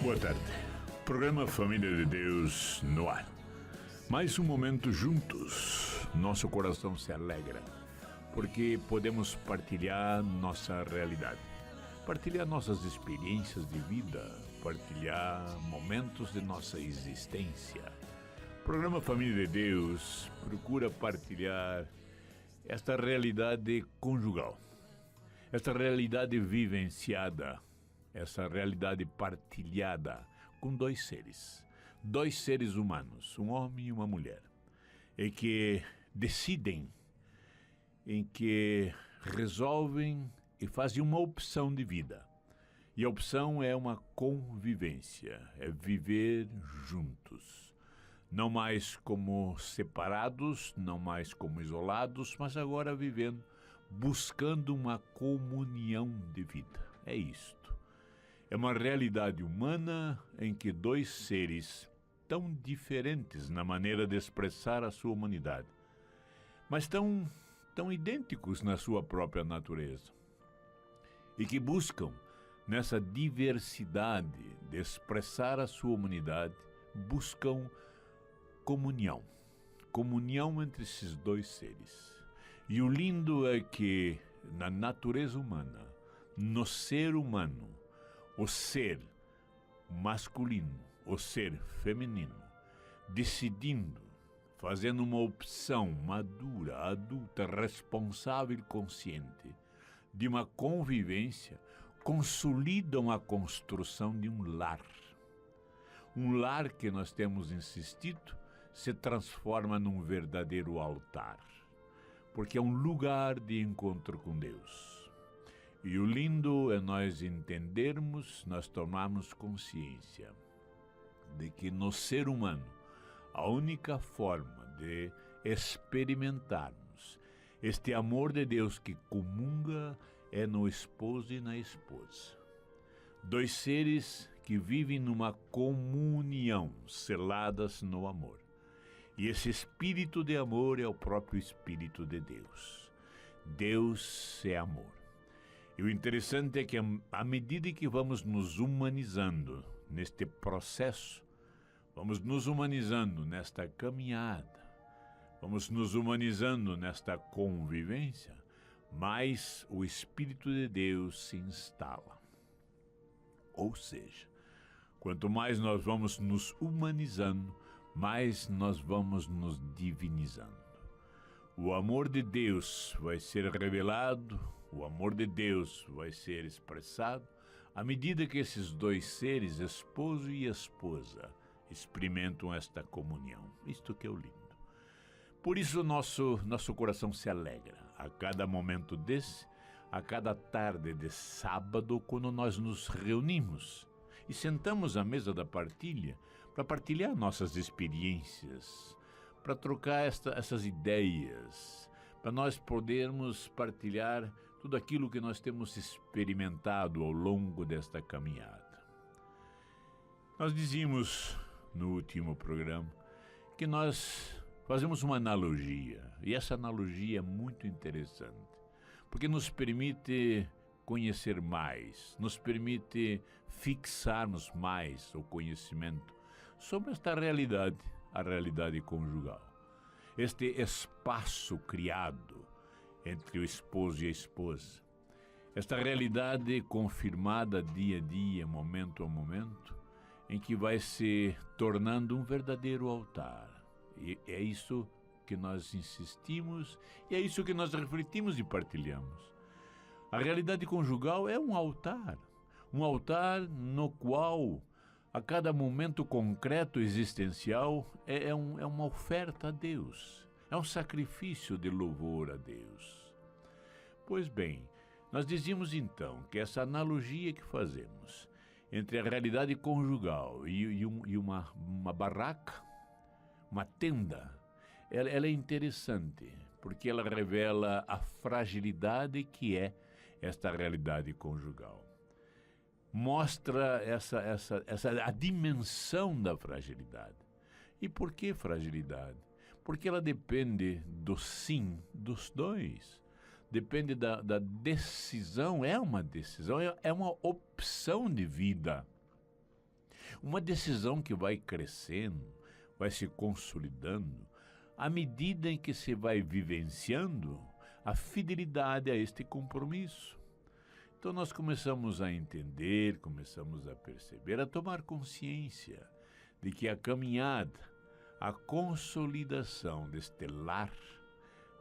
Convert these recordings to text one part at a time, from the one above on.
Boa tarde. Programa Família de Deus no ar. Mais um momento juntos. Nosso coração se alegra, porque podemos partilhar nossa realidade, partilhar nossas experiências de vida, partilhar momentos de nossa existência. O programa Família de Deus procura partilhar esta realidade conjugal, esta realidade vivenciada, essa realidade partilhada com dois seres humanos, um homem e uma mulher, e que decidem, em que resolvem e fazem uma opção de vida. E a opção é uma convivência, é viver juntos. Não mais como separados, não mais como isolados, mas agora vivendo, buscando uma comunhão de vida. É isto. É uma realidade humana em que dois seres tão diferentes na maneira de expressar a sua humanidade, mas tão idênticos na sua própria natureza, e que buscam, nessa diversidade de expressar a sua humanidade, buscam comunhão entre esses dois seres. E o lindo é que na natureza humana, no ser humano, o ser masculino, o ser feminino, decidindo, fazendo uma opção madura, adulta, responsável e consciente de uma convivência, consolidam a construção de um lar. Um lar que nós temos insistido se transforma num verdadeiro altar, porque é um lugar de encontro com Deus. E o lindo é nós entendermos, nós tomarmos consciência de que no ser humano a única forma de experimentarmos este amor de Deus que comunga é no esposo e na esposa. Dois seres que vivem numa comunhão, seladas no amor. E esse espírito de amor é o próprio Espírito de Deus. Deus é amor. E o interessante é que, à medida que vamos nos humanizando neste processo, vamos nos humanizando nesta caminhada, vamos nos humanizando nesta convivência, mais o Espírito de Deus se instala. Ou seja, quanto mais nós vamos nos humanizando, mais nós vamos nos divinizando. O amor de Deus vai ser revelado, o amor de Deus vai ser expressado à medida que esses dois seres, esposo e esposa, experimentam esta comunhão. Isto que é o lindo. Por isso nosso coração se alegra a cada momento desse, a cada tarde de sábado, quando nós nos reunimos e sentamos à mesa da partilha para partilhar nossas experiências, para trocar essas ideias, para nós podermos partilhar tudo aquilo que nós temos experimentado ao longo desta caminhada. Nós dizíamos no último programa que nós fazemos uma analogia, e essa analogia é muito interessante, porque nos permite conhecer mais, nos permite fixarmos mais o conhecimento sobre esta realidade, a realidade conjugal. Este espaço criado entre o esposo e a esposa. Esta realidade confirmada dia a dia, momento a momento, em que vai se tornando um verdadeiro altar. E é isso que nós insistimos e é isso que nós refletimos e partilhamos. A realidade conjugal é um altar no qual a cada momento concreto existencial é uma oferta a Deus, é um sacrifício de louvor a Deus. Pois bem, nós dizíamos então que essa analogia que fazemos entre a realidade conjugal e uma barraca, uma tenda, ela é interessante, porque ela revela a fragilidade que é esta realidade conjugal. Mostra a dimensão da fragilidade. E por que fragilidade? Porque ela depende do sim dos dois. Depende da decisão, é uma decisão, é uma opção de vida. Uma decisão que vai crescendo, vai se consolidando, à medida em que se vai vivenciando a fidelidade a este compromisso. Então nós começamos a entender, começamos a perceber, a tomar consciência de que a caminhada, a consolidação deste lar,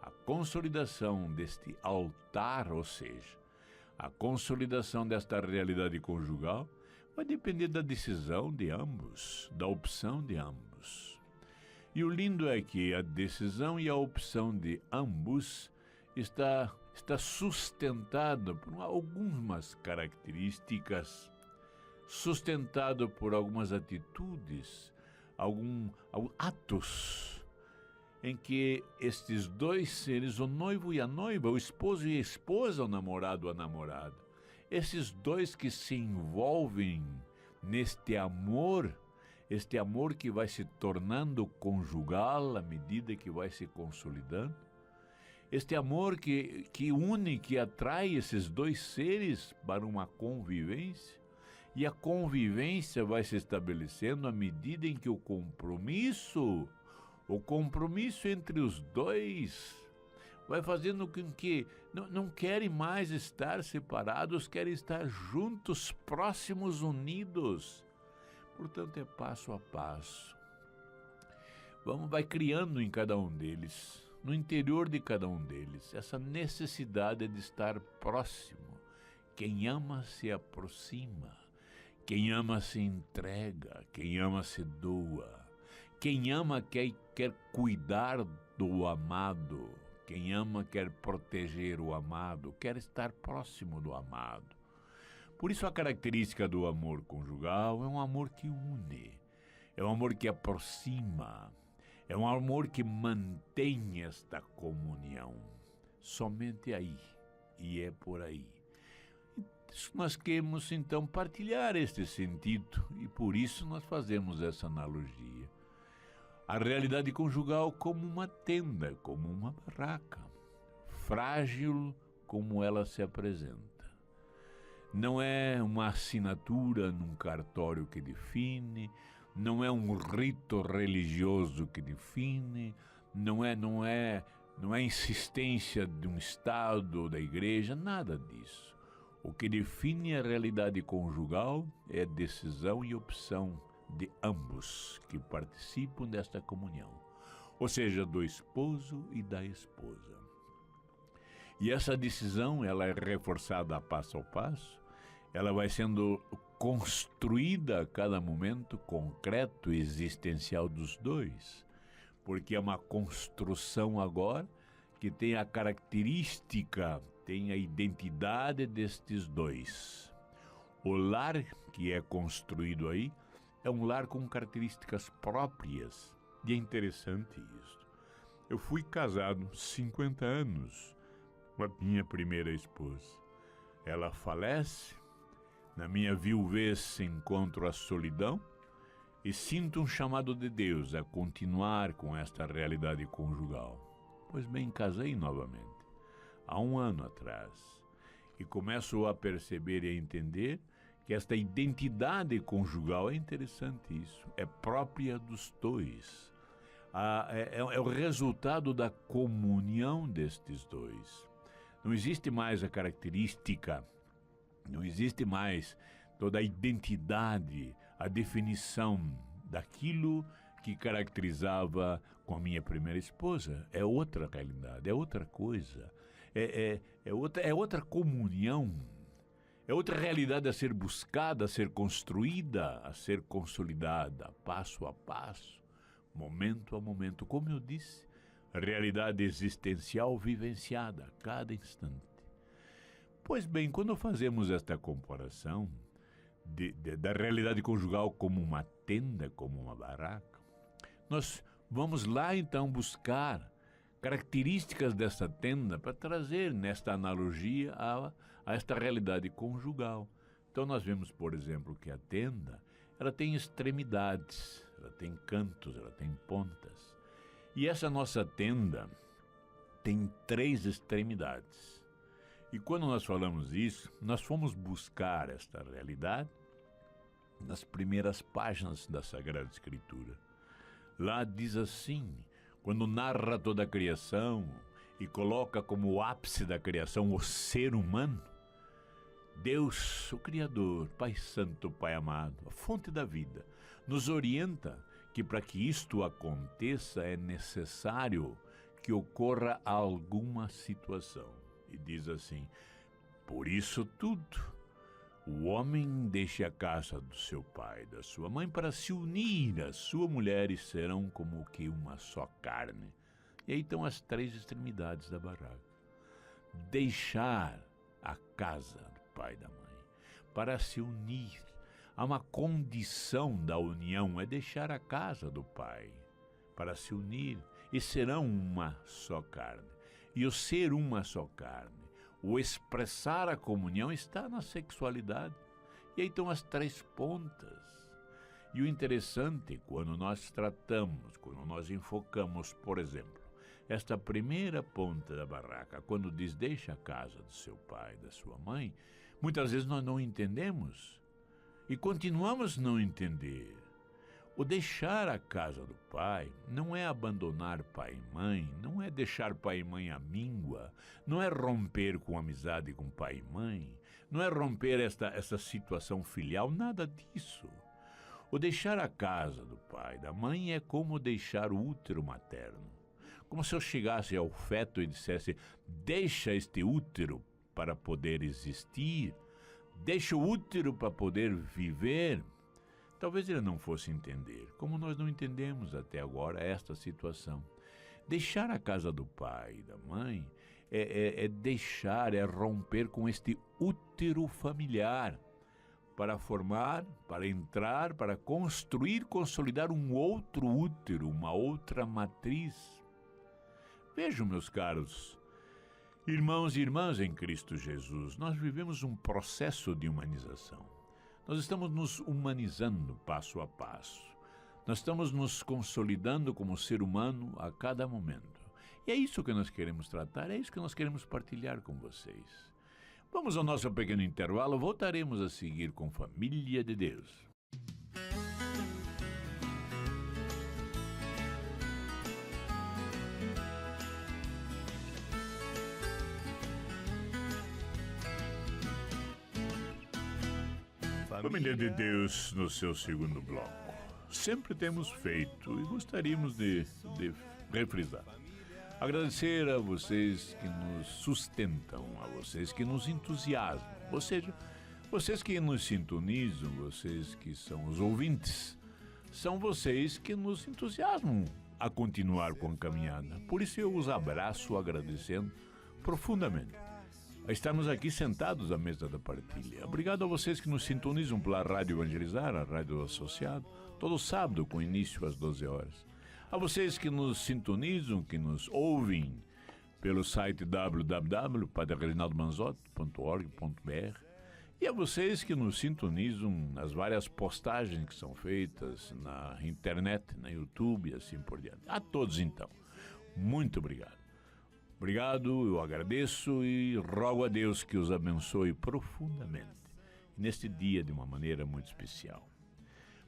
a consolidação deste altar, ou seja, a consolidação desta realidade conjugal, vai depender da decisão de ambos, da opção de ambos. E o lindo é que a decisão e a opção de ambos está sustentado por algumas características, sustentado por algumas atitudes, alguns atos em que estes dois seres, o noivo e a noiva, o esposo e a esposa, o namorado e a namorada, esses dois que se envolvem neste amor, este amor que vai se tornando conjugal à medida que vai se consolidando, este amor que une, que atrai esses dois seres para uma convivência, e a convivência vai se estabelecendo à medida em que o compromisso entre os dois vai fazendo com que não querem mais estar separados, querem estar juntos, próximos, unidos. Portanto, é passo a passo. Vai criando em cada um deles, no interior de cada um deles, essa necessidade de estar próximo. Quem ama se aproxima, quem ama se entrega, quem ama se doa, quem ama quer cuidar do amado, quem ama quer proteger o amado, quer estar próximo do amado. Por isso a característica do amor conjugal é um amor que une, é um amor que aproxima, é um amor que mantém esta comunhão. Somente aí, e é por aí. Nós queremos então partilhar este sentido e por isso nós fazemos essa analogia. A realidade conjugal como uma tenda, como uma barraca, frágil como ela se apresenta. Não é uma assinatura num cartório que define, não é um rito religioso que define, não é insistência de um Estado ou da igreja, nada disso. O que define a realidade conjugal é decisão e opção de ambos que participam desta comunhão, ou seja, do esposo e da esposa. E essa decisão, ela é reforçada passo a passo, ela vai sendo construída a cada momento concreto e existencial dos dois, porque é uma construção agora que tem a característica, tem a identidade destes dois. O lar que é construído aí é um lar com características próprias, e é interessante isso. Eu fui casado 50 anos com a minha primeira esposa. Ela falece, na minha viuvez encontro a solidão e sinto um chamado de Deus a continuar com esta realidade conjugal. Pois bem, casei novamente, há 1 ano atrás, e começo a perceber e a entender que esta identidade conjugal, é interessante isso, é própria dos dois. É o resultado da comunhão destes dois. Não existe mais a característica, não existe mais toda a identidade, a definição daquilo que caracterizava com a minha primeira esposa. É outra realidade, é outra coisa, é outra comunhão, é outra realidade a ser buscada, a ser construída, a ser consolidada, passo a passo, momento a momento. Como eu disse, a realidade existencial vivenciada a cada instante. Pois bem, quando fazemos esta comparação da realidade conjugal como uma tenda, como uma barraca, nós vamos lá então buscar características dessa tenda para trazer nesta analogia a esta realidade conjugal. Então nós vemos, por exemplo, que a tenda, ela tem extremidades, ela tem cantos, ela tem pontas. E essa nossa tenda tem 3 extremidades. E quando nós falamos isso, nós fomos buscar esta realidade nas primeiras páginas da Sagrada Escritura. Lá diz assim, quando narra toda a criação e coloca como o ápice da criação o ser humano, Deus, o Criador, Pai Santo, Pai amado, a fonte da vida, nos orienta que para que isto aconteça é necessário que ocorra alguma situação. E diz assim, por isso tudo, o homem deixa a casa do seu pai e da sua mãe para se unir à sua mulher e serão como que uma só carne. E aí estão as três extremidades da barraca. Deixar a casa do pai e da mãe para se unir. Há uma condição da união, é deixar a casa do pai para se unir e serão uma só carne. E o ser uma só carne, o expressar a comunhão está na sexualidade. E aí estão as três pontas. E o interessante, quando nós tratamos, quando nós enfocamos, por exemplo, esta primeira ponta da barraca, quando diz deixa a casa do seu pai, da sua mãe, muitas vezes nós não entendemos e continuamos a não entender. O deixar a casa do pai não é abandonar pai e mãe, não é deixar pai e mãe à míngua, não é romper com amizade com pai e mãe, não é romper essa situação filial, nada disso. O deixar a casa do pai e da mãe é como deixar o útero materno. Como se eu chegasse ao feto e dissesse, deixa este útero para poder existir, deixa o útero para poder viver. Talvez ele não fosse entender, como nós não entendemos até agora esta situação. Deixar a casa do pai e da mãe é deixar, é romper com este útero familiar para formar, para entrar, para construir, consolidar um outro útero, uma outra matriz. Vejam, meus caros irmãos e irmãs em Cristo Jesus, nós vivemos um processo de humanização. Nós estamos nos humanizando passo a passo. Nós estamos nos consolidando como ser humano a cada momento. E é isso que nós queremos tratar, é isso que nós queremos partilhar com vocês. Vamos ao nosso pequeno intervalo, voltaremos a seguir com Família de Deus. Família de Deus, no seu segundo bloco. Sempre temos feito e gostaríamos de refrisar. Agradecer a vocês que nos sustentam, a vocês que nos entusiasmam, ou seja, vocês que nos sintonizam, vocês que são os ouvintes, são vocês que nos entusiasmam a continuar com a caminhada. Por isso eu os abraço agradecendo profundamente. Estamos aqui sentados à mesa da partilha. Obrigado a vocês que nos sintonizam pela Rádio Evangelizar, a Rádio Associado, todo sábado com início às 12 horas. A vocês que nos sintonizam, que nos ouvem pelo site www.padrereginaldomanzotti.org.br e a vocês que nos sintonizam nas várias postagens que são feitas na internet, na YouTube e assim por diante. A todos, então, muito obrigado. Obrigado, eu agradeço e rogo a Deus que os abençoe profundamente neste dia de uma maneira muito especial.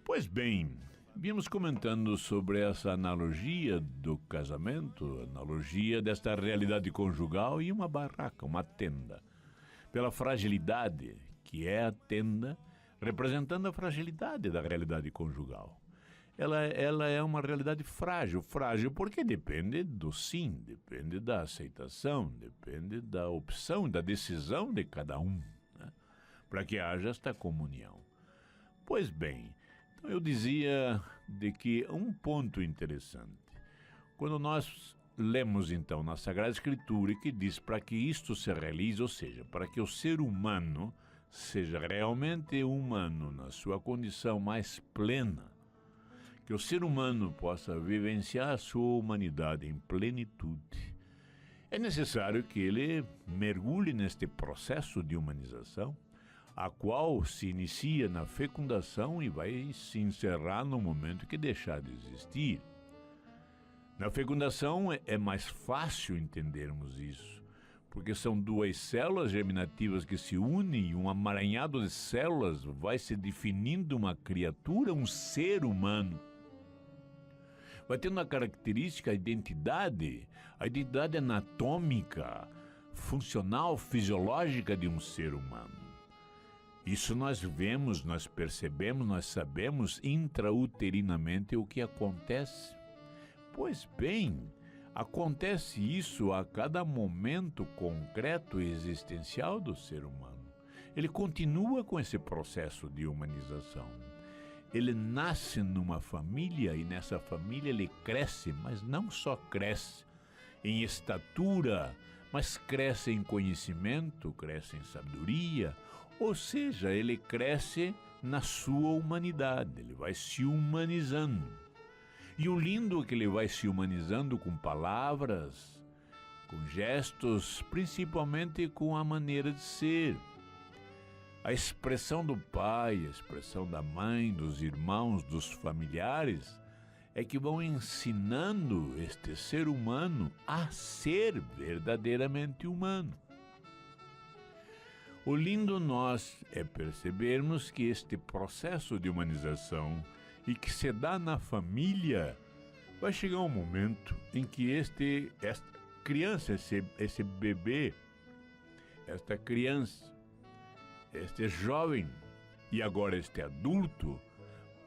Pois bem, vimos comentando sobre essa analogia do casamento, analogia desta realidade conjugal e uma barraca, uma tenda, pela fragilidade que é a tenda, representando a fragilidade da realidade conjugal. Ela é uma realidade frágil porque depende do sim, depende da aceitação, depende da opção, da decisão de cada um, né? Para que haja esta comunhão. Pois bem, então eu dizia de que um ponto interessante, quando nós lemos então na Sagrada Escritura que diz para que isto se realize, ou seja, para que o ser humano seja realmente humano na sua condição mais plena, que o ser humano possa vivenciar a sua humanidade em plenitude, é necessário que ele mergulhe neste processo de humanização, a qual se inicia na fecundação e vai se encerrar no momento que deixar de existir. Na fecundação é mais fácil entendermos isso, porque são duas células germinativas que se unem, um amaranhado de células vai se definindo uma criatura, um ser humano. Vai tendo uma característica, a identidade anatômica, funcional, fisiológica de um ser humano. Isso nós vemos, nós percebemos, nós sabemos intrauterinamente o que acontece. Pois bem, acontece isso a cada momento concreto e existencial do ser humano. Ele continua com esse processo de humanização. Ele nasce numa família e nessa família ele cresce, mas não só cresce em estatura, mas cresce em conhecimento, cresce em sabedoria, ou seja, ele cresce na sua humanidade, ele vai se humanizando. E o lindo é que ele vai se humanizando com palavras, com gestos, principalmente com a maneira de ser. A expressão do pai, a expressão da mãe, dos irmãos, dos familiares, é que vão ensinando este ser humano a ser verdadeiramente humano. O lindo nós é percebermos que este processo de humanização e que se dá na família, vai chegar um momento em que esta criança, esse bebê, esta criança, este jovem e agora este adulto,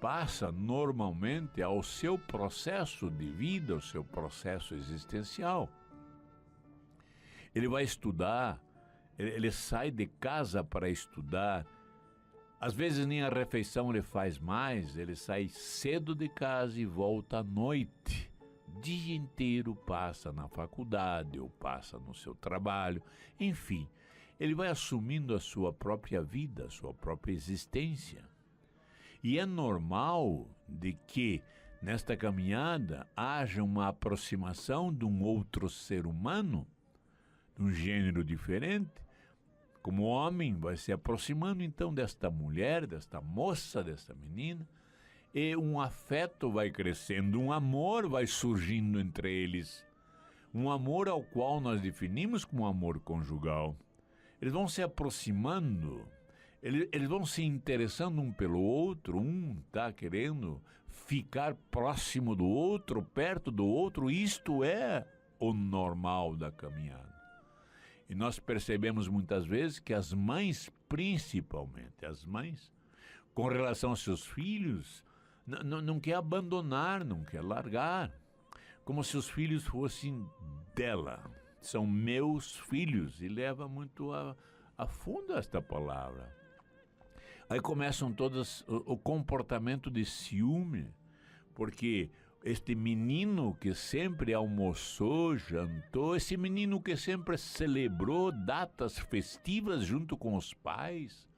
passa normalmente ao seu processo de vida, ao seu processo existencial. Ele vai estudar, ele sai de casa para estudar. Às vezes nem a refeição ele faz mais, ele sai cedo de casa e volta à noite. O dia inteiro passa na faculdade ou passa no seu trabalho, enfim, ele vai assumindo a sua própria vida, a sua própria existência. E é normal de que nesta caminhada haja uma aproximação de um outro ser humano, de um gênero diferente. Como homem, vai se aproximando então desta mulher, desta moça, desta menina, e um afeto vai crescendo, um amor vai surgindo entre eles. Um amor ao qual nós definimos como amor conjugal. Eles vão se aproximando, eles vão se interessando um pelo outro, um está querendo ficar próximo do outro, perto do outro. Isto é o normal da caminhada. E nós percebemos muitas vezes que as mães, principalmente as mães, com relação aos seus filhos, não quer abandonar, não quer largar, como se os filhos fossem dela. São meus filhos, e leva muito a fundo esta palavra. Aí começam todas o comportamento de ciúme, porque este menino que sempre almoçou, jantou, esse menino que sempre celebrou datas festivas junto com os pais,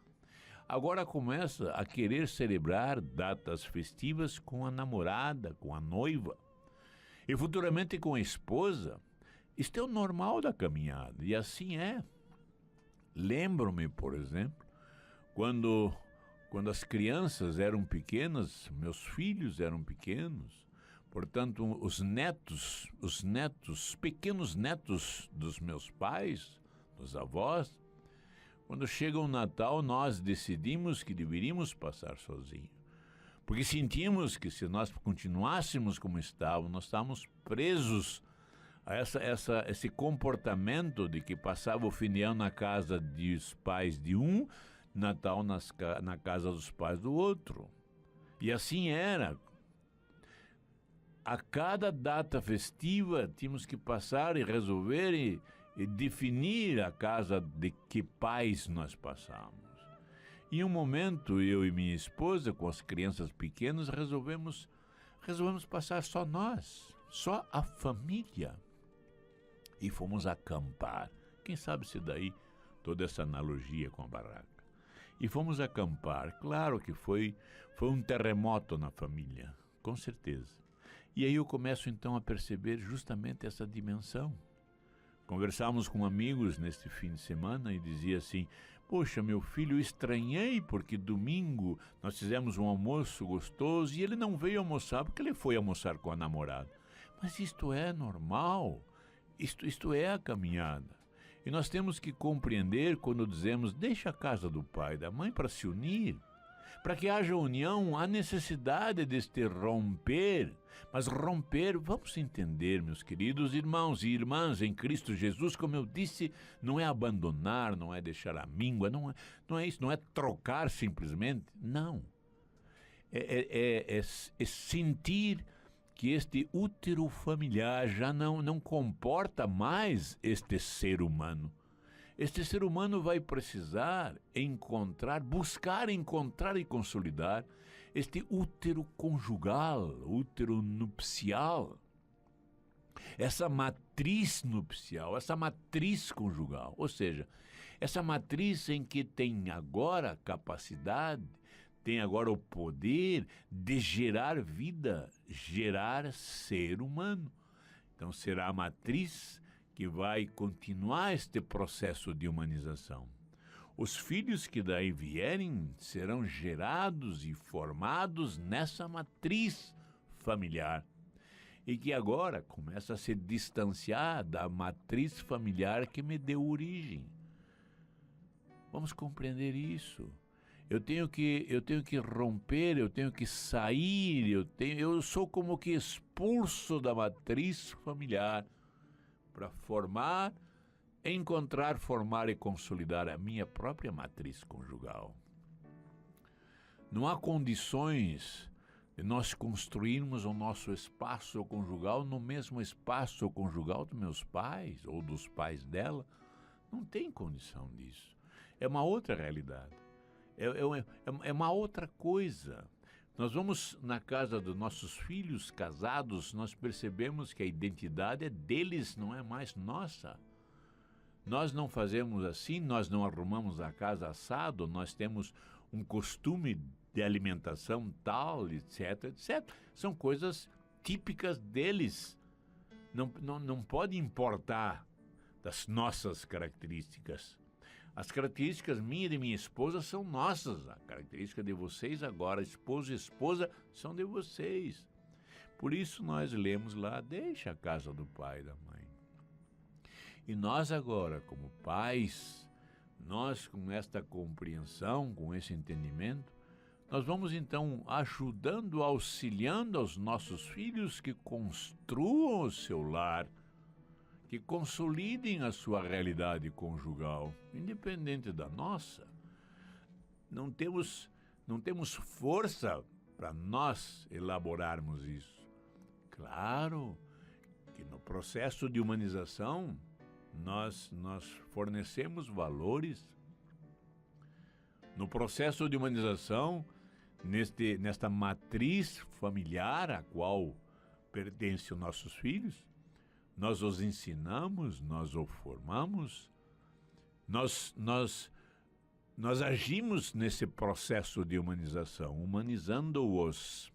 agora começa a querer celebrar datas festivas com a namorada, com a noiva, e futuramente com a esposa. Isto é o normal da caminhada, e assim é. Lembro-me, por exemplo, quando as crianças eram pequenas, meus filhos eram pequenos, portanto, os pequenos netos dos meus pais, dos avós, quando chega o Natal, nós decidimos que deveríamos passar sozinhos. Porque sentimos que se nós continuássemos como estávamos, nós estávamos presos a esse comportamento de que passava o fim de ano na casa dos pais de um, Natal na casa dos pais do outro. E assim era. A cada data festiva tínhamos que passar e resolver e definir a casa de que pais nós passamos. Em um momento, eu e minha esposa, com as crianças pequenas, resolvemos passar só nós, só a família. E fomos acampar. Quem sabe se daí toda essa analogia com a barraca. E fomos acampar. Claro que foi um terremoto na família, com certeza. E aí eu começo então a perceber justamente essa dimensão. Conversávamos com amigos neste fim de semana e dizia assim: poxa, meu filho, eu estranhei porque domingo nós fizemos um almoço gostoso e ele não veio almoçar porque ele foi almoçar com a namorada. Mas isto é normal. Isto é a caminhada. E nós temos que compreender quando dizemos, deixa a casa do pai e da mãe para se unir. Para que haja união, há necessidade deste romper. Mas romper, vamos entender, meus queridos irmãos e irmãs em Cristo Jesus, como eu disse, não é abandonar, não é deixar a míngua, não é isso, não é trocar simplesmente, não. É sentir que este útero familiar já não comporta mais este ser humano. Este ser humano vai precisar buscar encontrar e consolidar este útero conjugal, útero nupcial, essa matriz nupcial, essa matriz conjugal, ou seja, essa matriz em que tem agora a capacidade, tem agora o poder de gerar vida, gerar ser humano. Então será a matriz que vai continuar este processo de humanização. Os filhos que daí vierem serão gerados e formados nessa matriz familiar e que agora começa a se distanciar da matriz familiar que me deu origem. Vamos compreender isso. Eu tenho que romper, eu tenho que sair, eu sou como que expulso da matriz familiar para encontrar, formar e consolidar a minha própria matriz conjugal. Não há condições de nós construirmos o nosso espaço conjugal no mesmo espaço conjugal dos meus pais ou dos pais dela. Não tem condição disso. É uma outra realidade. É uma outra coisa. Nós vamos na casa dos nossos filhos casados, nós percebemos que a identidade é deles, não é mais nossa. Nós não fazemos assim, nós não arrumamos a casa assado, nós temos um costume de alimentação tal, etc, etc. São coisas típicas deles. Não pode importar das nossas características. As características minha e de minha esposa são nossas. A característica de vocês agora, esposo e esposa, são de vocês. Por isso nós lemos lá, deixa a casa do pai e da mãe. E nós agora, como pais, nós com esta compreensão, com esse entendimento, nós vamos então ajudando, auxiliando aos nossos filhos que construam o seu lar, que consolidem a sua realidade conjugal, independente da nossa. Não temos força para nós elaborarmos isso. Claro que no processo de humanização nós fornecemos valores. No processo de humanização, nesta matriz familiar a qual pertencem os nossos filhos, nós os ensinamos, nós os formamos, nós agimos nesse processo de humanização, humanizando-os.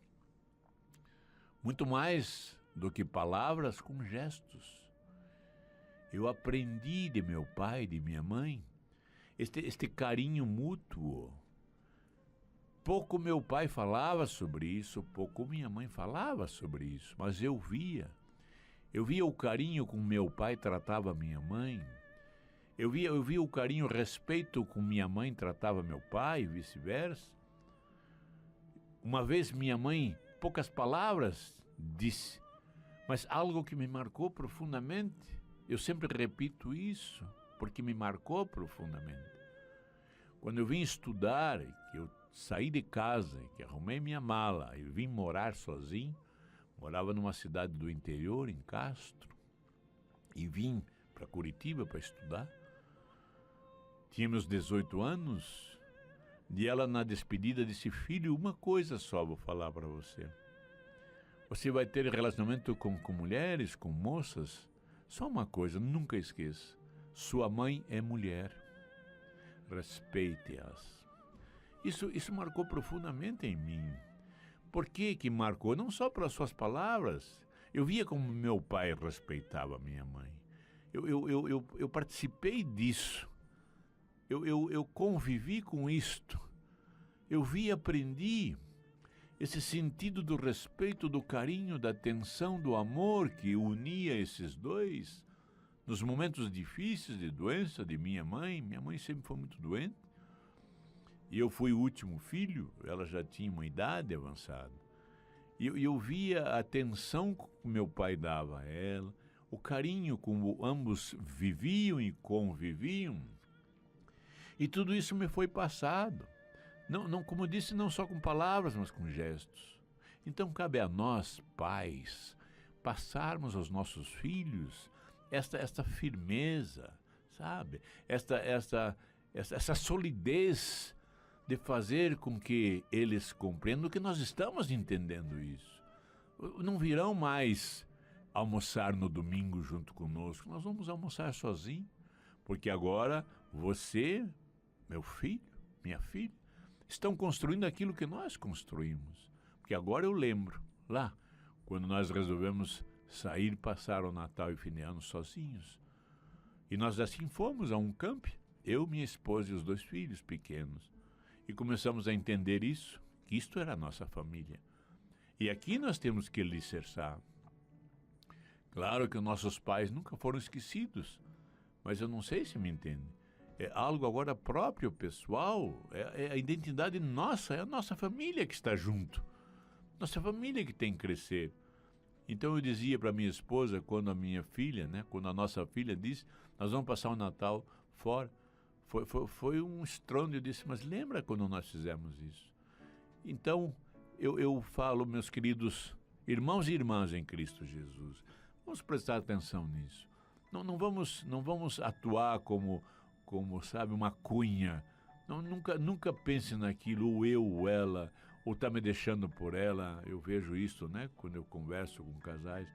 Muito mais do que palavras, com gestos. Eu aprendi de meu pai, de minha mãe, este carinho mútuo. Pouco meu pai falava sobre isso, pouco minha mãe falava sobre isso, mas eu via. Eu via o carinho com meu pai tratava minha mãe. Eu via o carinho, o respeito com minha mãe tratava meu pai e vice-versa. Uma vez minha mãe, poucas palavras, disse, mas algo que me marcou profundamente. Eu sempre repito isso, porque me marcou profundamente. Quando eu vim estudar, que eu saí de casa, que arrumei minha mala e vim morar sozinho, morava numa cidade do interior, em Castro, e vim para Curitiba para estudar. Tinha meus 18 anos, e ela na despedida disse, filho, uma coisa só vou falar para você. Você vai ter relacionamento com mulheres, com moças? Só uma coisa, nunca esqueça, sua mãe é mulher, respeite-as. Isso marcou profundamente em mim. Por que marcou? Não só pelas suas palavras. Eu via como meu pai respeitava minha mãe. Eu participei disso. Eu convivi com isto. Eu vi e aprendi esse sentido do respeito, do carinho, da atenção, do amor que unia esses dois. nos momentos difíceis de doença de minha mãe sempre foi muito doente, e eu fui o último filho, ela já tinha uma idade avançada. E eu via a atenção que meu pai dava a ela, o carinho como ambos viviam e conviviam. E tudo isso me foi passado. Não, como eu disse, não só com palavras, mas com gestos. Então cabe a nós, pais, passarmos aos nossos filhos esta firmeza, sabe? Essa solidez de fazer com que eles compreendam que nós estamos entendendo isso. Não virão mais almoçar no domingo junto conosco, nós vamos almoçar sozinhos, porque agora você, meu filho, minha filha, estão construindo aquilo que nós construímos. Porque agora eu lembro, lá, quando nós resolvemos sair, passar o Natal e fim de ano sozinhos. E nós assim fomos a um camp, eu, minha esposa e os 2 filhos pequenos. E começamos a entender isso, que isto era a nossa família. E aqui nós temos que alicerçar. Claro que nossos pais nunca foram esquecidos, mas eu não sei se me entende. É algo agora próprio, pessoal, é a identidade nossa, é a nossa família que está junto. Nossa família que tem que crescer. Então eu dizia para minha esposa, quando a minha filha, quando a nossa filha disse, nós vamos passar o Natal fora, foi um estrondo. Eu disse, mas lembra quando nós fizemos isso? Então eu falo, meus queridos irmãos e irmãs em Cristo Jesus, vamos prestar atenção nisso. Não vamos atuar como sabe, uma cunha. Nunca pense naquilo, ou eu, ou ela, ou está me deixando por ela. Eu vejo isso, quando eu converso com casais.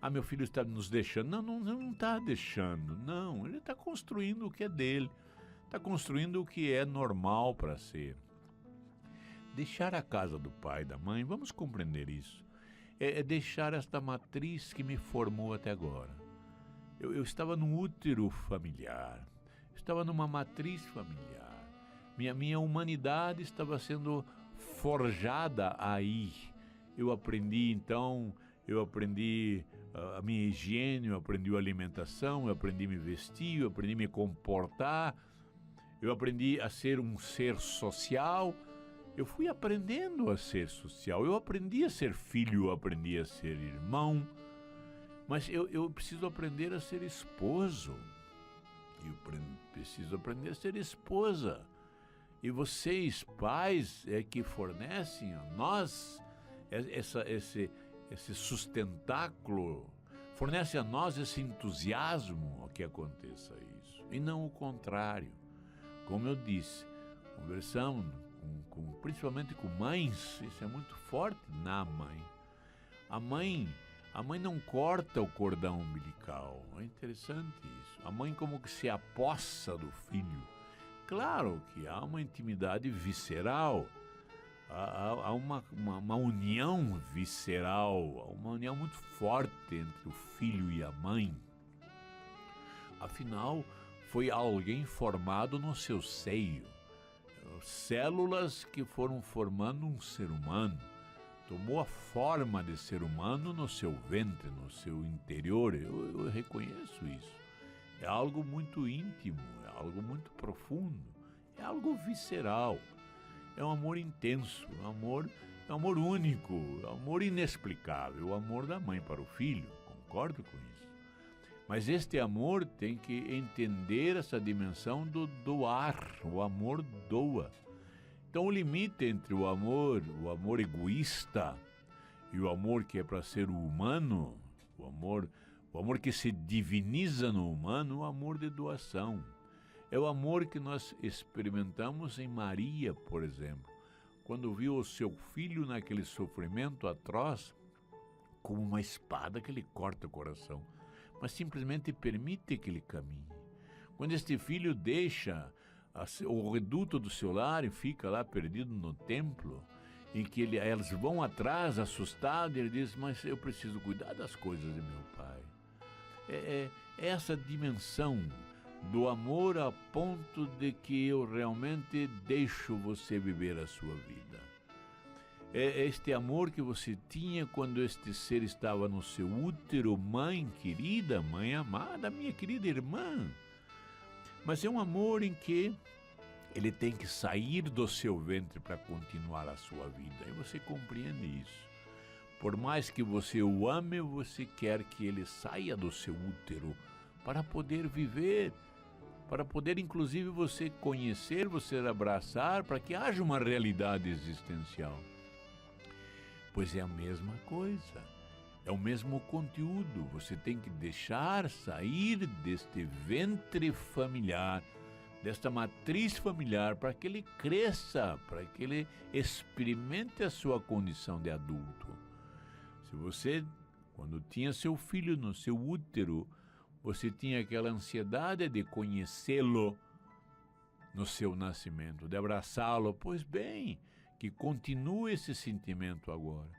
Meu filho está nos deixando. Não está deixando, não. Ele está construindo o que é dele. Está construindo o que é normal para ser. Deixar a casa do pai e da mãe, vamos compreender isso. É deixar esta matriz que me formou até agora. Eu estava num útero familiar. Estava numa matriz familiar. Minha humanidade estava sendo forjada aí. Eu aprendi a minha higiene, eu aprendi a alimentação, eu aprendi a me vestir, eu aprendi a me comportar, eu aprendi a ser um ser social. Eu fui aprendendo a ser social, eu aprendi a ser filho, eu aprendi a ser irmão, mas eu preciso aprender a ser esposo. Eu preciso aprender a ser esposa. E vocês, pais, é que fornecem a nós esse sustentáculo, fornece a nós esse entusiasmo a que aconteça isso. E não o contrário. Como eu disse, conversamos principalmente com mães, isso é muito forte na mãe. A mãe não corta o cordão umbilical. É interessante isso. A mãe como que se apossa do filho. Claro que há uma intimidade visceral, há uma união visceral, uma união muito forte entre o filho e a mãe. Afinal, foi alguém formado no seu seio. Células que foram formando um ser humano. Tomou a forma de ser humano no seu ventre, no seu interior. Eu reconheço isso. É algo muito íntimo, é algo muito profundo, é algo visceral. É um amor intenso, é um amor único, é um amor inexplicável, o amor da mãe para o filho, concordo com isso. Mas este amor tem que entender essa dimensão do doar, o amor doa. Então o limite entre o amor egoísta e o amor que é para ser o humano, o amor que se diviniza no humano, o amor de doação. É o amor que nós experimentamos em Maria, por exemplo, quando viu o seu filho naquele sofrimento atroz, como uma espada que lhe corta o coração, mas simplesmente permite que ele caminhe. Quando este filho deixa o reduto do seu lar e fica lá perdido no templo, em que elas vão atrás, assustadas, e ele diz, mas eu preciso cuidar das coisas de meu pai. É essa dimensão do amor a ponto de que eu realmente deixo você viver a sua vida. É este amor que você tinha quando este ser estava no seu útero, mãe querida, mãe amada, minha querida irmã. Mas é um amor em que ele tem que sair do seu ventre para continuar a sua vida. E você compreende isso. Por mais que você o ame, você quer que ele saia do seu útero para poder viver, para poder inclusive você conhecer, você abraçar, para que haja uma realidade existencial. Pois é a mesma coisa, é o mesmo conteúdo. Você tem que deixar sair deste ventre familiar, desta matriz familiar, para que ele cresça, para que ele experimente a sua condição de adulto. Se você, quando tinha seu filho no seu útero, você tinha aquela ansiedade de conhecê-lo no seu nascimento, de abraçá-lo, pois bem, que continue esse sentimento agora.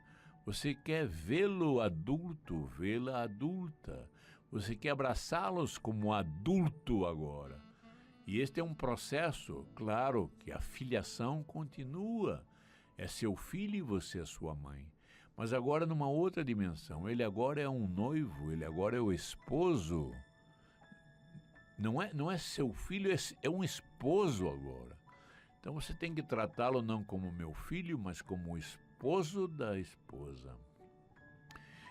Você quer vê-lo adulto, vê-la adulta. Você quer abraçá-los como adulto agora. E este é um processo, claro, que a filiação continua. É seu filho e você é sua mãe. Mas agora numa outra dimensão. Ele agora é um noivo, ele agora é o esposo. Não é seu filho, é um esposo agora. Então você tem que tratá-lo não como meu filho, mas como o esposo da esposa.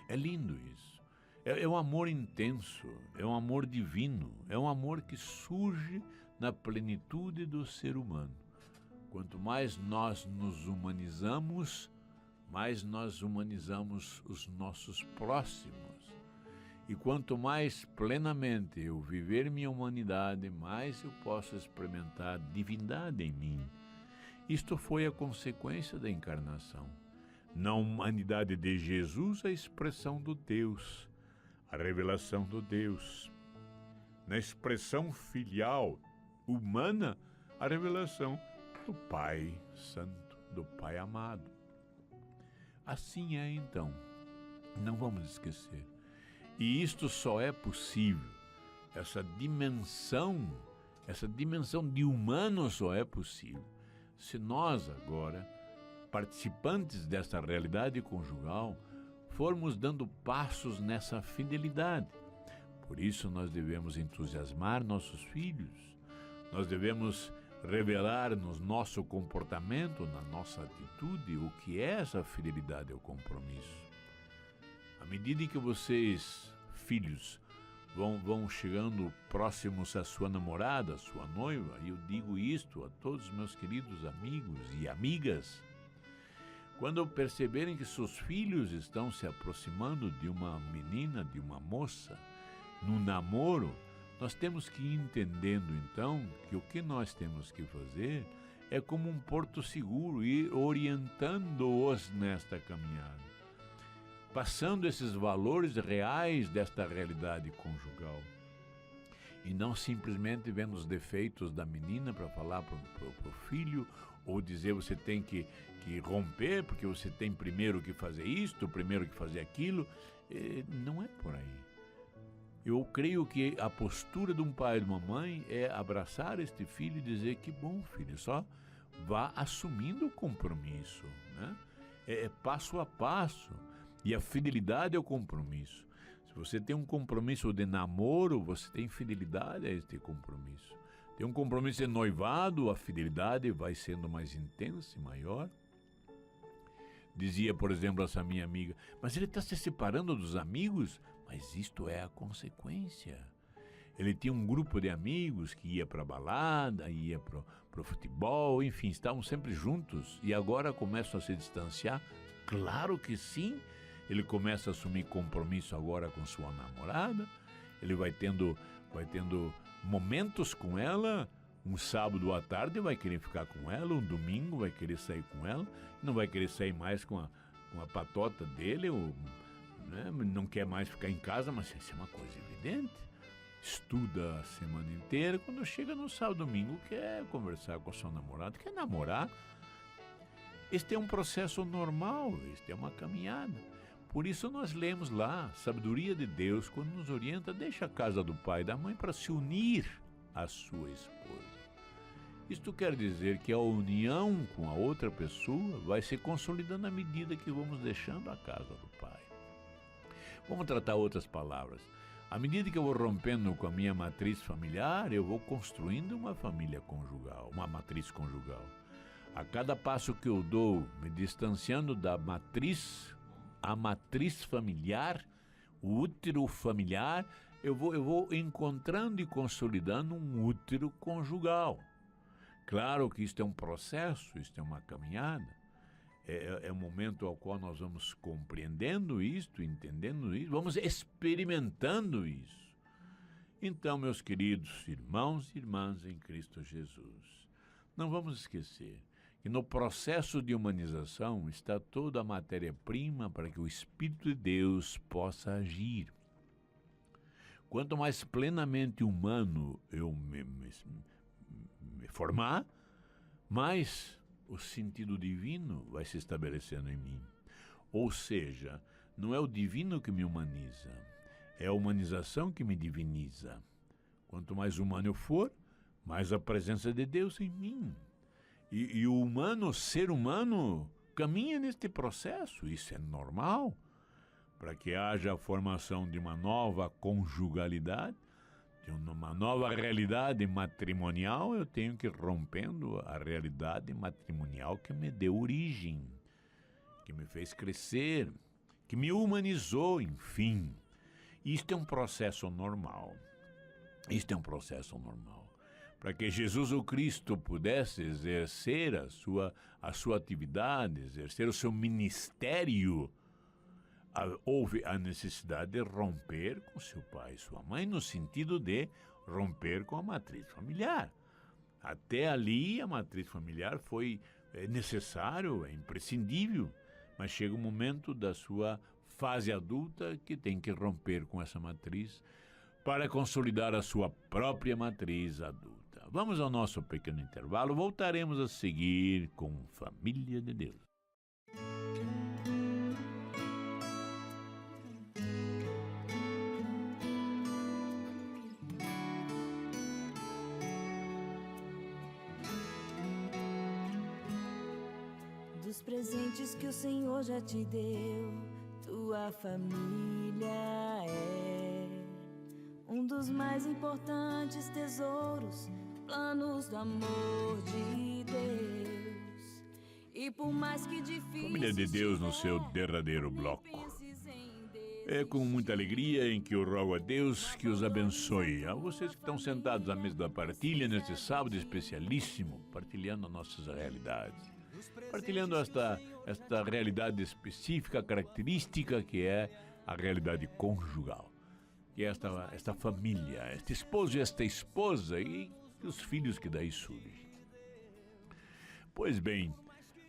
É lindo isso. É um amor intenso, é um amor divino, é um amor que surge na plenitude do ser humano. Quanto mais nós nos humanizamos, mais nós humanizamos os nossos próximos. E quanto mais plenamente eu viver minha humanidade, mais eu posso experimentar divindade em mim. Isto foi a consequência da encarnação. Na humanidade de Jesus, a expressão do Deus, a revelação do Deus. Na expressão filial, humana, a revelação do Pai Santo, do Pai amado. Assim é então, não vamos esquecer. E isto só é possível, essa dimensão de humano só é possível, se nós agora, participantes desta realidade conjugal, formos dando passos nessa fidelidade. Por isso nós devemos entusiasmar nossos filhos, nós devemos revelar no nosso comportamento, na nossa atitude, o que é essa fidelidade ao compromisso. À medida que vocês, filhos, vão chegando próximos à sua namorada, à sua noiva, e eu digo isto a todos os meus queridos amigos e amigas, quando perceberem que seus filhos estão se aproximando de uma menina, de uma moça, no namoro, nós temos que ir entendendo então que o que nós temos que fazer é como um porto seguro, ir orientando-os nesta caminhada, passando esses valores reais desta realidade conjugal. E não simplesmente vendo os defeitos da menina para falar para o filho, ou dizer você tem que romper, porque você tem primeiro que fazer isto, primeiro que fazer aquilo. Não é por aí. Eu creio que a postura de um pai e de uma mãe é abraçar este filho e dizer que bom, filho, só vá assumindo o compromisso, né? É passo a passo. E a fidelidade é o compromisso. Se você tem um compromisso de namoro, você tem fidelidade a este compromisso. Tem um compromisso de noivado, a fidelidade vai sendo mais intensa e maior. Dizia, por exemplo, essa minha amiga, mas ele está se separando dos amigos? Mas isto é a consequência. Ele tinha um grupo de amigos que ia para a balada, ia para o futebol, enfim, estavam sempre juntos e agora começam a se distanciar? Claro que sim. Ele começa a assumir compromisso agora com sua namorada, ele vai tendo momentos com ela, um sábado à tarde vai querer ficar com ela, um domingo vai querer sair com ela, não vai querer sair mais com a patota dele, ou, né, não quer mais ficar em casa, mas isso é uma coisa evidente. Estuda a semana inteira, quando chega no sábado, domingo, quer conversar com a sua namorada, quer namorar. Este é um processo normal, este é uma caminhada. Por isso nós lemos lá, sabedoria de Deus, quando nos orienta, deixa a casa do pai e da mãe para se unir à sua esposa. Isto quer dizer que a união com a outra pessoa vai se consolidando à medida que vamos deixando a casa do Pai. Vamos tratar outras palavras. À medida que eu vou rompendo com a minha matriz familiar, eu vou construindo uma família conjugal, uma matriz conjugal. A cada passo que eu dou, me distanciando da matriz, a matriz familiar, o útero familiar, eu vou encontrando e consolidando um útero conjugal. Claro que isto é um processo, isto é uma caminhada. É um momento ao qual nós vamos compreendendo isto, entendendo isso, vamos experimentando isso. Então, meus queridos irmãos e irmãs em Cristo Jesus, não vamos esquecer que no processo de humanização está toda a matéria-prima para que o Espírito de Deus possa agir. Quanto mais plenamente humano eu me formar, mais o sentido divino vai se estabelecendo em mim. Ou seja, não é o divino que me humaniza, é a humanização que me diviniza. Quanto mais humano eu for, mais a presença de Deus em mim. E o humano, ser humano, caminha neste processo, isso é normal. Para que haja a formação de uma nova conjugalidade, de uma nova realidade matrimonial, eu tenho que ir rompendo a realidade matrimonial que me deu origem, que me fez crescer, que me humanizou, enfim. Isto é um processo normal. Isto é um processo normal. Para que Jesus o Cristo pudesse exercer a sua atividade, exercer o seu ministério, houve a necessidade de romper com seu pai e sua mãe, no sentido de romper com a matriz familiar. Até ali a matriz familiar foi necessário, é imprescindível, mas chega o momento da sua fase adulta que tem que romper com essa matriz para consolidar a sua própria matriz adulta. Vamos ao nosso pequeno intervalo, voltaremos a seguir com Família de Deus. Dos presentes que o Senhor já te deu, tua família é um dos mais importantes tesouros, planos do amor de Deus. E por mais que difícil, Família de Deus no seu derradeiro bloco. É com muita alegria em que eu rogo a Deus que os abençoe. A vocês que estão sentados à mesa da partilha neste sábado especialíssimo, partilhando nossas realidades. Partilhando esta realidade específica, característica, que é a realidade conjugal. Que é esta família, este esposo e esta esposa e os filhos que daí surgem. Pois bem,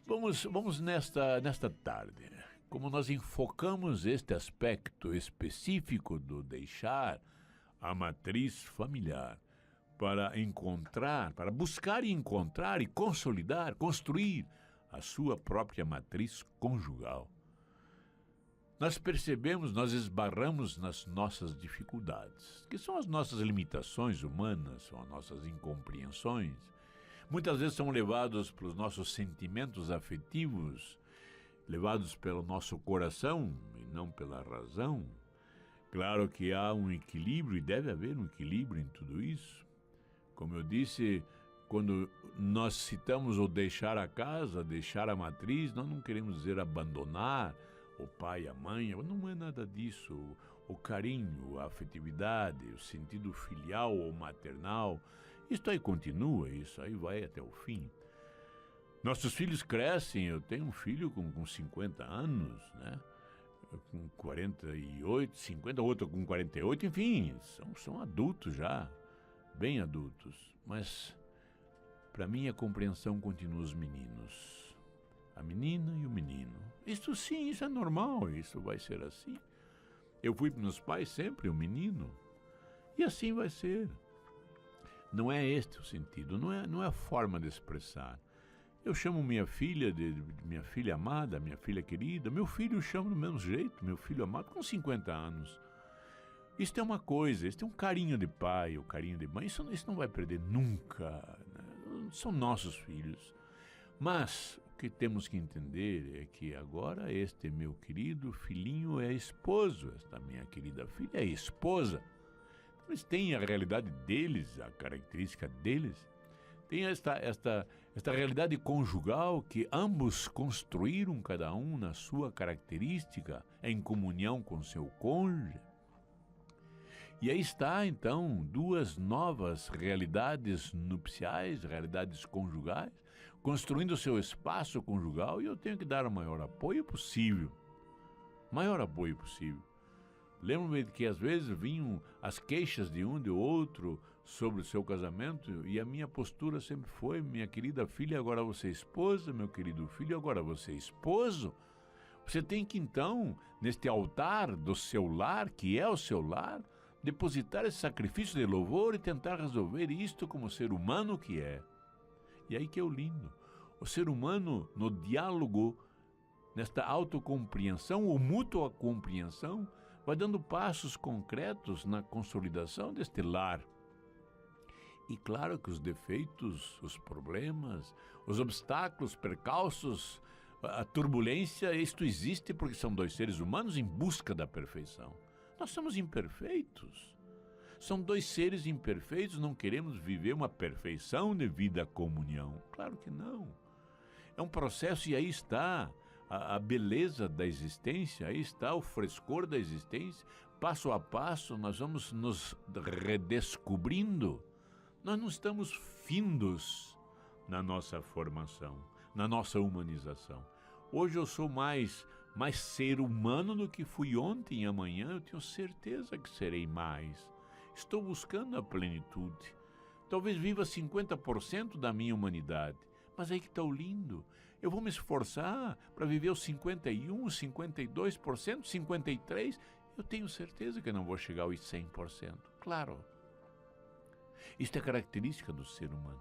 vamos nesta tarde, como nós enfocamos este aspecto específico do deixar a matriz familiar para buscar e encontrar e consolidar, construir a sua própria matriz conjugal. Nós percebemos, nós esbarramos nas nossas dificuldades, que são as nossas limitações humanas, são as nossas incompreensões. Muitas vezes são levados pelos nossos sentimentos afetivos, levados pelo nosso coração e não pela razão. Claro que há um equilíbrio e deve haver um equilíbrio em tudo isso. Como eu disse, quando nós citamos o deixar a casa, deixar a matriz, nós não queremos dizer abandonar o pai e a mãe, não é nada disso. O carinho, a afetividade, o sentido filial ou maternal, isso aí continua, isso aí vai até o fim. Nossos filhos crescem, eu tenho um filho com 50 anos, né? Com 48, 50, outro com 48, enfim, são adultos já, bem adultos. Mas, para mim, a compreensão continua os meninos. A menina e o menino. Isso sim, isso é normal, isso vai ser assim. Eu fui para meus pais sempre um menino, e assim vai ser. Não é este o sentido, não é a forma de expressar. Eu chamo minha filha de minha filha amada, minha filha querida. Meu filho eu chamo do mesmo jeito, meu filho amado, com 50 anos. Isto é uma coisa, isto é um carinho de pai, o carinho de mãe. Isso não vai perder nunca. Né? são nossos filhos. Mas o que temos que entender é que agora este meu querido filhinho é esposo, esta minha querida filha é esposa. Eles têm a realidade deles, a característica deles. Tem esta realidade conjugal que ambos construíram, cada um na sua característica, em comunhão com seu cônjuge. E aí está, então, duas novas realidades nupciais, realidades conjugais, construindo o seu espaço conjugal, e eu tenho que dar o maior apoio possível. Maior apoio possível. Lembro-me que às vezes vinham as queixas de um e do outro sobre o seu casamento, e a minha postura sempre foi: minha querida filha, agora você é esposa, meu querido filho, agora você é esposo. Você tem que então, neste altar do seu lar, que é o seu lar, depositar esse sacrifício de louvor e tentar resolver isto como ser humano que é. E aí que é o lindo. O ser humano, no diálogo, nesta autocompreensão ou mútua compreensão, vai dando passos concretos na consolidação deste lar. E claro que os defeitos, os problemas, os obstáculos, percalços, a turbulência, isto existe porque são dois seres humanos em busca da perfeição. Nós somos imperfeitos. São dois seres imperfeitos, não queremos viver uma perfeição devido à comunhão. Claro que não. É um processo, e aí está a beleza da existência, aí está o frescor da existência. Passo a passo nós vamos nos redescobrindo. Nós não estamos findos na nossa formação, na nossa humanização. Hoje eu sou mais ser humano do que fui ontem, e amanhã eu tenho certeza que serei mais. Estou buscando a plenitude. Talvez viva 50% da minha humanidade, mas aí que está o lindo. Eu vou me esforçar para viver os 51%, 52%, 53%. Eu tenho certeza que não vou chegar aos 100%. Claro. Isto é característica do ser humano.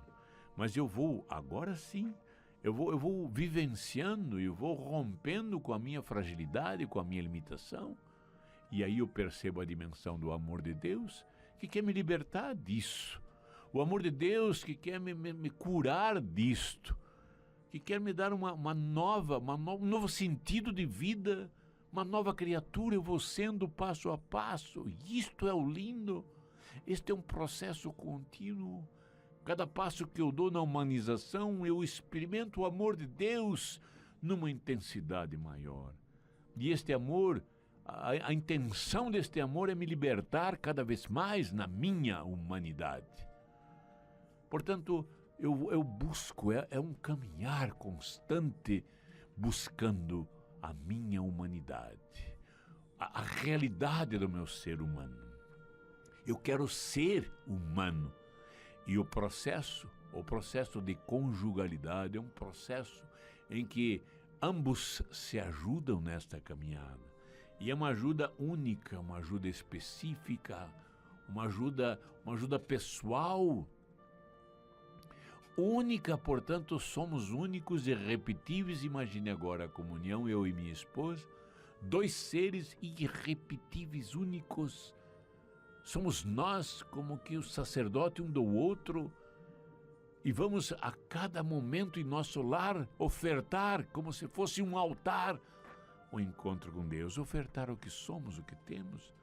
Mas eu vou, agora sim, eu vou vivenciando, eu vou rompendo com a minha fragilidade, com a minha limitação. E aí eu percebo a dimensão do amor de Deus, que quer me libertar disso. O amor de Deus que quer me curar disto. Que quer me dar um novo sentido de vida, uma nova criatura. Eu vou sendo passo a passo. Isto é o lindo. Este é um processo contínuo. Cada passo que eu dou na humanização, eu experimento o amor de Deus numa intensidade maior. E este amor, a intenção deste amor é me libertar cada vez mais na minha humanidade. Portanto, eu busco, é um caminhar constante buscando a minha humanidade, a realidade do meu ser humano. Eu quero ser humano. E o processo de conjugalidade é um processo em que ambos se ajudam nesta caminhada. E é uma ajuda única, uma ajuda específica, uma ajuda pessoal. Única, portanto, somos únicos e irrepetíveis. Imagine agora a comunhão, eu e minha esposa, dois seres irrepetíveis, únicos. Somos nós como que o sacerdote um do outro, e vamos a cada momento em nosso lar ofertar, como se fosse um altar, o encontro com Deus, ofertar o que somos, o que temos,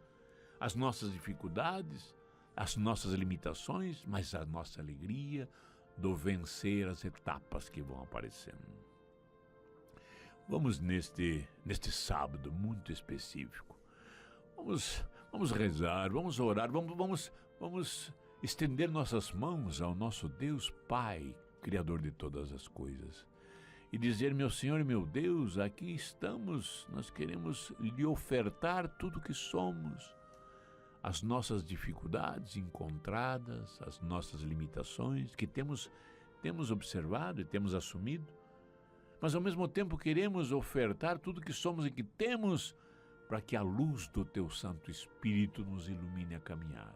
as nossas dificuldades, as nossas limitações, mas a nossa alegria do vencer as etapas que vão aparecendo. Vamos neste sábado muito específico, vamos rezar, vamos orar, vamos estender nossas mãos ao nosso Deus Pai, Criador de todas as coisas, e dizer: meu Senhor e meu Deus, aqui estamos, nós queremos lhe ofertar tudo o que somos, as nossas dificuldades encontradas, as nossas limitações que temos observado e temos assumido, mas ao mesmo tempo queremos ofertar tudo que somos e que temos, para que a luz do Teu Santo Espírito nos ilumine a caminhada.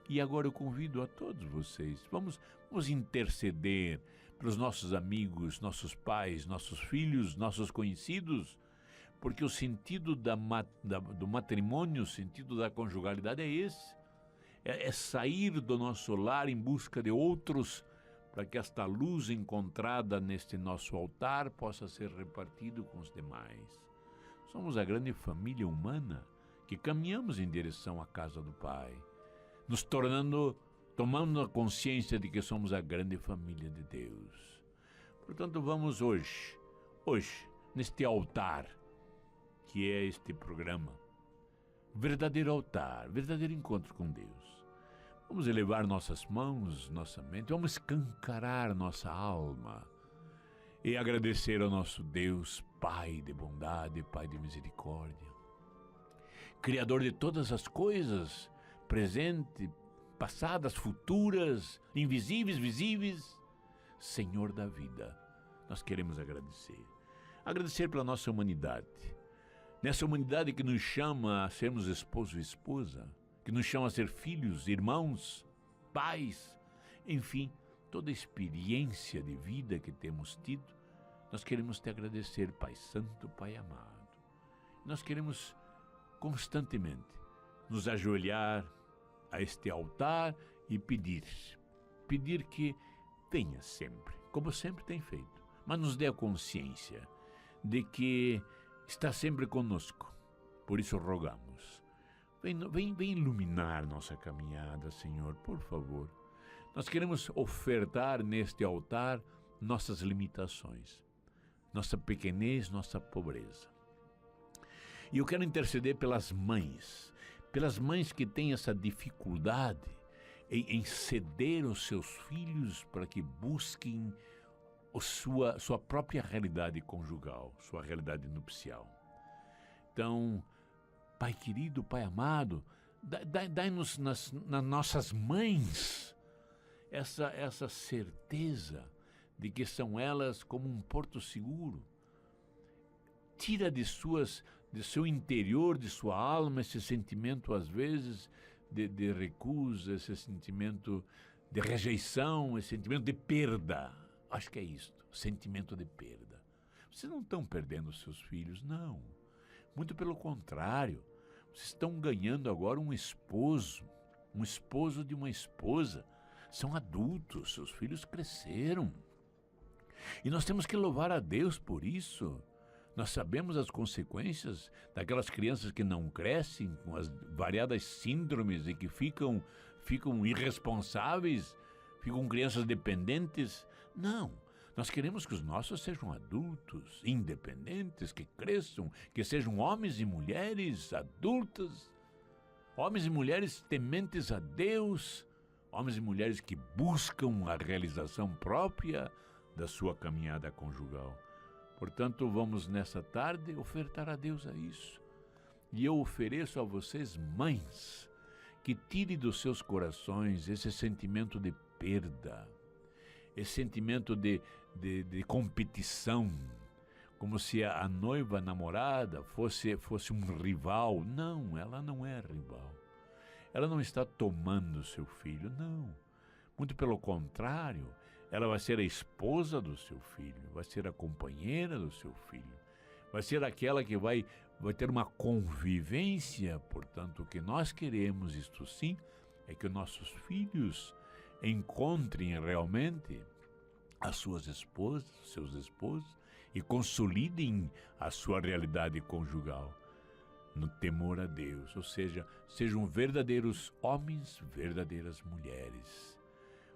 E agora eu convido a todos vocês, vamos interceder pelos nossos amigos, nossos pais, nossos filhos, nossos conhecidos, porque o sentido do matrimônio, o sentido da conjugalidade é esse, é sair do nosso lar em busca de outros, para que esta luz encontrada neste nosso altar possa ser repartida com os demais. Somos a grande família humana que caminhamos em direção à casa do Pai, nos tomando a consciência de que somos a grande família de Deus. Portanto, vamos hoje, neste altar, que é este programa, verdadeiro altar, verdadeiro encontro com Deus. Vamos elevar nossas mãos, nossa mente, vamos escancarar nossa alma e agradecer ao nosso Deus, Pai de bondade, Pai de misericórdia, Criador de todas as coisas, presente, passadas, futuras, invisíveis, visíveis, Senhor da vida. Nós queremos agradecer. Agradecer pela nossa humanidade. Nessa humanidade que nos chama a sermos esposo e esposa, que nos chama a ser filhos, irmãos, pais, enfim, toda a experiência de vida que temos tido, nós queremos te agradecer, Pai Santo, Pai amado. Nós queremos constantemente nos ajoelhar a este altar e pedir que venha sempre, como sempre tem feito, mas nos dê a consciência de que está sempre conosco. Por isso rogamos, vem iluminar nossa caminhada, Senhor, por favor. Nós queremos ofertar neste altar nossas limitações, nossa pequenez, nossa pobreza. E eu quero interceder pelas mães que têm essa dificuldade em ceder os seus filhos para que busquem sua própria realidade conjugal, sua realidade nupcial. Então, Pai querido, Pai amado, dai-nos nas nossas mães essa certeza de que são elas como um porto seguro. Tira de seu interior, de sua alma, esse sentimento, às vezes, de recusa, esse sentimento de rejeição, esse sentimento de perda. Acho que é isto, sentimento de perda. Vocês não estão perdendo os seus filhos, não. Muito pelo contrário, vocês estão ganhando agora um esposo de uma esposa. São adultos, seus filhos cresceram. E nós temos que louvar a Deus por isso. Nós sabemos as consequências daquelas crianças que não crescem, com as variadas síndromes e que ficam irresponsáveis, ficam crianças dependentes. Não, nós queremos que os nossos sejam adultos, independentes, que cresçam, que sejam homens e mulheres adultas, homens e mulheres tementes a Deus, homens e mulheres que buscam a realização própria da sua caminhada conjugal. Portanto, vamos nessa tarde ofertar a Deus a isso. E eu ofereço a vocês, mães, que tire dos seus corações esse sentimento de perda, esse sentimento de competição, como se a noiva, a namorada, fosse um rival. Não, ela não é rival. Ela não está tomando seu filho, não. Muito pelo contrário, ela vai ser a esposa do seu filho, vai ser a companheira do seu filho, vai ser aquela que vai ter uma convivência. Portanto, o que nós queremos, isto sim, é que nossos filhos encontrem realmente as suas esposas, seus esposos, e consolidem a sua realidade conjugal no temor a Deus, ou seja, sejam verdadeiros homens, verdadeiras mulheres,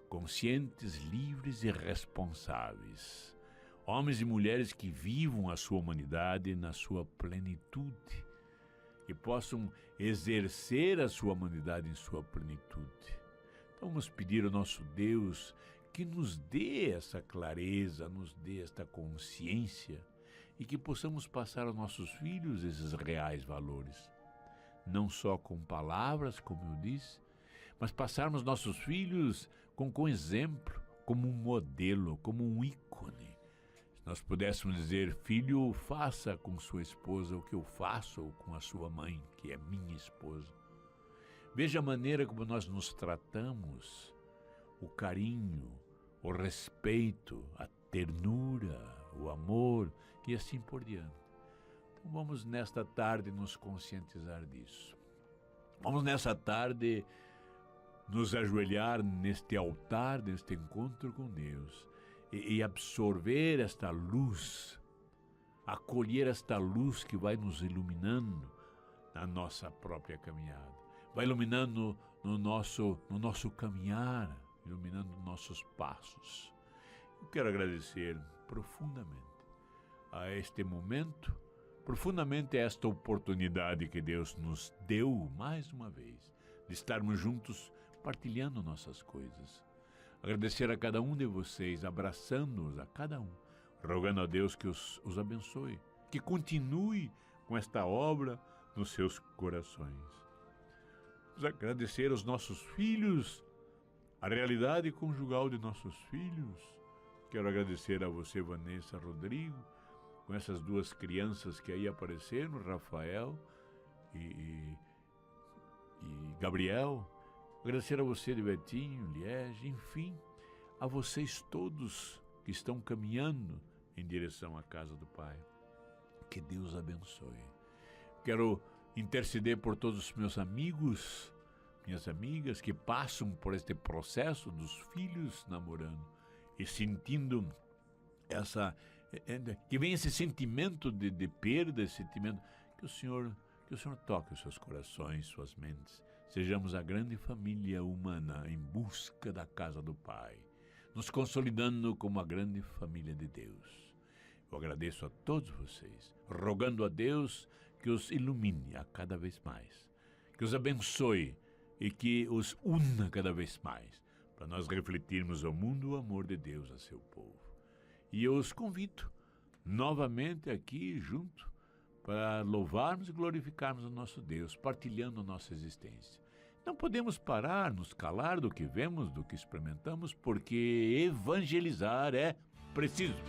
conscientes, livres e responsáveis. Homens e mulheres que vivam a sua humanidade na sua plenitude, que possam exercer a sua humanidade em sua plenitude. Então vamos pedir ao nosso Deus que nos dê essa clareza, nos dê esta consciência e que possamos passar aos nossos filhos esses reais valores. Não só com palavras, como eu disse, mas passarmos nossos filhos com exemplo, como um modelo, como um ícone. Se nós pudéssemos dizer, filho, faça com sua esposa o que eu faço com a sua mãe, que é minha esposa. Veja a maneira como nós nos tratamos, o carinho, o respeito, a ternura, o amor e assim por diante. Então vamos nesta tarde nos conscientizar disso. Vamos nessa tarde nos ajoelhar neste altar, neste encontro com Deus e absorver esta luz, acolher esta luz que vai nos iluminando na nossa própria caminhada, vai iluminando no nosso caminhar, iluminando nossos passos. Eu quero agradecer profundamente a este momento, profundamente a esta oportunidade que Deus nos deu mais uma vez, de estarmos juntos partilhando nossas coisas. Agradecer a cada um de vocês, abraçando-os a cada um, rogando a Deus que os abençoe, que continue com esta obra nos seus corações. Agradecer aos nossos filhos, a realidade conjugal de nossos filhos. Quero agradecer a você, Vanessa, Rodrigo, com essas duas crianças que aí apareceram, Rafael e Gabriel. Agradecer a você, Betinho, Liege, enfim, a vocês todos que estão caminhando em direção à casa do Pai. Que Deus abençoe. Quero interceder por todos os meus amigos, minhas amigas que passam por este processo dos filhos namorando e sentindo que vem esse sentimento de perda, esse sentimento que o Senhor toque os seus corações, suas mentes. Sejamos a grande família humana em busca da casa do Pai, nos consolidando como a grande família de Deus. Eu agradeço a todos vocês, rogando a Deus que os ilumine a cada vez mais, que os abençoe e que os una cada vez mais, para nós refletirmos ao mundo o amor de Deus a seu povo. E eu os convido novamente aqui junto para louvarmos e glorificarmos o nosso Deus, partilhando a nossa existência. Não podemos parar, nos calar do que vemos, do que experimentamos, porque evangelizar é preciso.